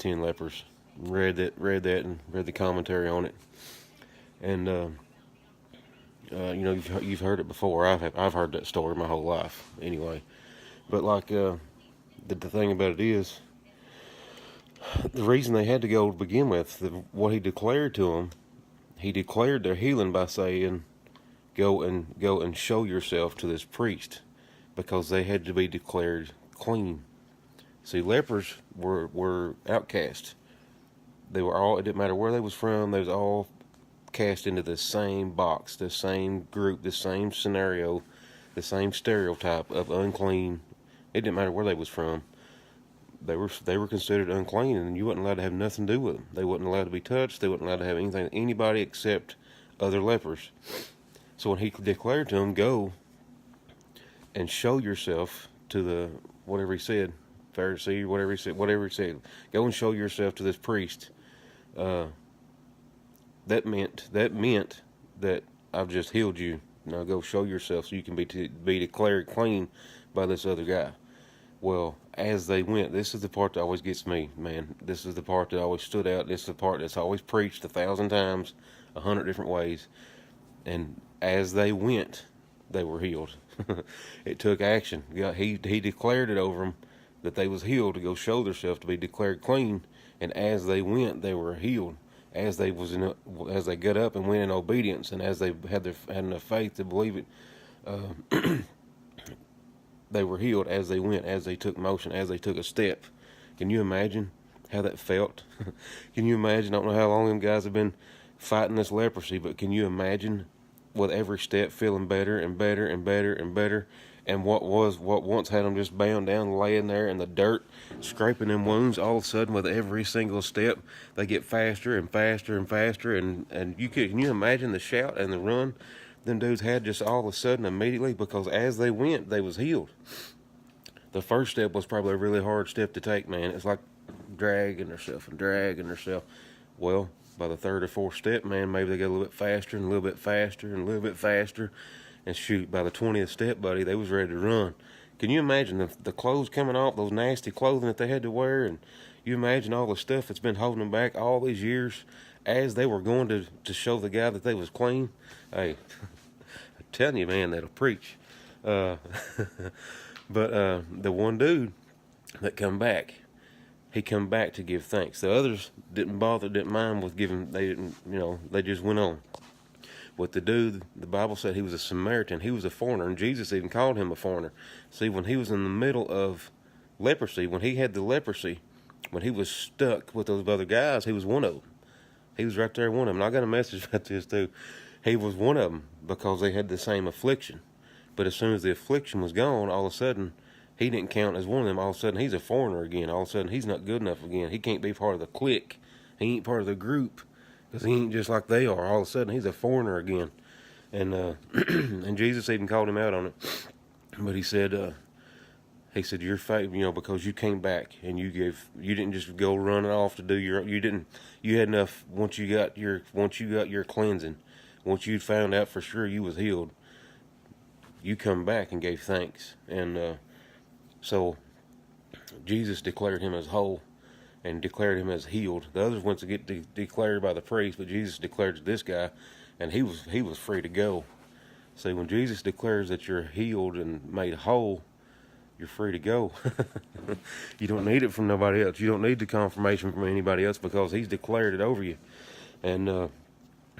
10 lepers. Read that, and read the commentary on it. And you've heard it before. I've heard that story my whole life anyway. But like the thing about it is, the reason they had to go to begin with, what he declared to them, he declared their healing by saying, go and show yourself to this priest, because they had to be declared clean. See, lepers were outcast. They were all, it didn't matter where they was from, they was all cast into the same box, the same group, the same scenario, the same stereotype of unclean. It didn't matter where they was from. They were considered unclean, and you wasn't allowed to have nothing to do with them. They wasn't allowed to be touched. They wasn't allowed to have anything with anybody except other lepers. So when he declared to them, go and show yourself to the, whatever he said, Pharisee, whatever he said, go and show yourself to this priest. That meant that I've just healed you. Now go show yourself so you can be declared clean by this other guy. Well, as they went, this is the part that always gets me, man. This is the part that always stood out. This is the part that's always preached 1,000 times, 100 different ways. And as they went, they were healed. It took action. He declared it over them that they was healed to go show themselves to be declared clean. And as they went, they were healed. As they got up and went in obedience, and as they had enough faith to believe it, they were healed as they went, as they took motion, as they took a step. Can you imagine how that felt? Can you imagine? I don't know how long them guys have been fighting this leprosy, but can you imagine with every step feeling better and better and better and better? And what once had them just bound down, laying there in the dirt, scraping them wounds, all of a sudden with every single step, they get faster and faster and faster. And can you imagine the shout and the run them dudes had just all of a sudden immediately, because as they went, they was healed. The first step was probably a really hard step to take, man. It's like dragging herself. Well, by the third or fourth step, man, maybe they got a little bit faster and a little bit faster and a little bit faster. And shoot, by the 20th step, buddy, they was ready to run. Can you imagine the clothes coming off, those nasty clothing that they had to wear? And you imagine all the stuff that's been holding them back all these years as they were going to show the guy that they was clean? Hey, I'm telling you, man, that'll preach. But the one dude that come back, he come back to give thanks. The others didn't mind with giving. They didn't, they just went on. With the dude, the Bible said he was a Samaritan. He was a foreigner, and Jesus even called him a foreigner. See, when he was in the middle of leprosy, when he had the leprosy, when he was stuck with those other guys, he was one of them. He was right there, one of them. And I got a message about this too. He was one of them because they had the same affliction. But as soon as the affliction was gone, all of a sudden, he didn't count as one of them. All of a sudden, he's a foreigner again. All of a sudden, he's not good enough again. He can't be part of the clique. He ain't part of the group. Because he ain't just like they are. All of a sudden, he's a foreigner again. And and Jesus even called him out on it. But he said, your faith, because you came back and you didn't just go running off to do you had enough once you got your cleansing, once you found out for sure you was healed, you come back and gave thanks. And so Jesus declared him as whole and declared him as healed. The others went to get declared by the priest, but Jesus declared to this guy, and he was free to go. See, when Jesus declares that you're healed and made whole, you're free to go. You don't need it from nobody else. You don't need the confirmation from anybody else, because he's declared it over you. And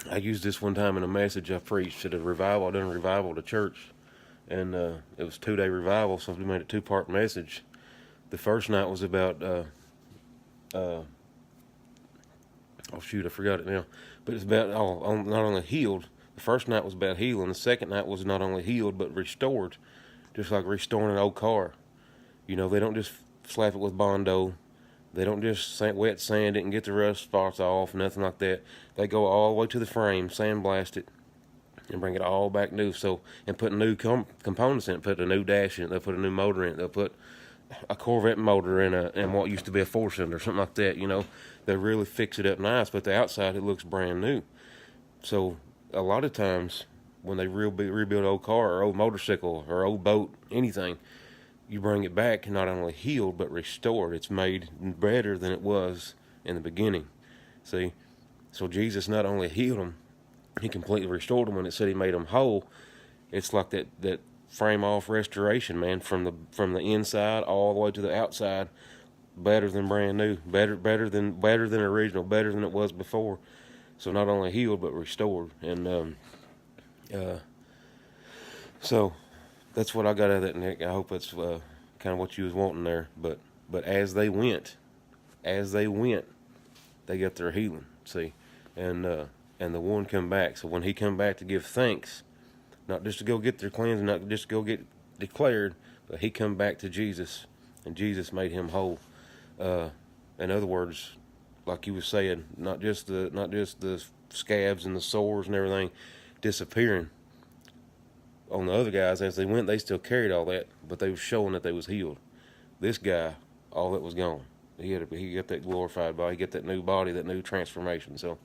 I used this one time in a message I preached at a revival. I done a revival at a church, and it was a 2-day revival, so we made a 2-part message. The first night was about oh shoot, I forgot it now. But it's about not only healed. The first night was about healing. The second night was not only healed but restored, just like restoring an old car. They don't just slap it with Bondo. They don't just wet sand it and get the rust spots off, nothing like that. They go all the way to the frame, sandblast it, and bring it all back new. So, and put new components in it. Put a new dash in it. They'll put a new motor in it. They'll put a Corvette motor in what used to be a 4-cylinder, something like that. They really fix it up nice, but the outside, it looks brand new. So a lot of times when they rebuild an old car or old motorcycle or old boat, anything, you bring it back, not only healed but restored. It's made better than it was in the beginning. See, so Jesus not only healed them, he completely restored them. When it said he made them whole, it's like that frame off restoration, man, from the inside all the way to the outside, better than brand new, better than original, better than it was before. So not only healed but restored, and so that's what I got out of that, Nick. I hope that's kind of what you was wanting there. But as they went, they got their healing. See, and the one come back. So when he come back to give thanks, not just to go get their cleansing, not just to go get declared, but he come back to Jesus, and Jesus made him whole. In other words, like you was saying, not just the scabs and the sores and everything disappearing. On the other guys, as they went, they still carried all that, but they was showing that they was healed. This guy, all that was gone. He got that glorified body, he got that new body, that new transformation. So,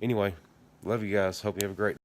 anyway, love you guys. Hope you have a great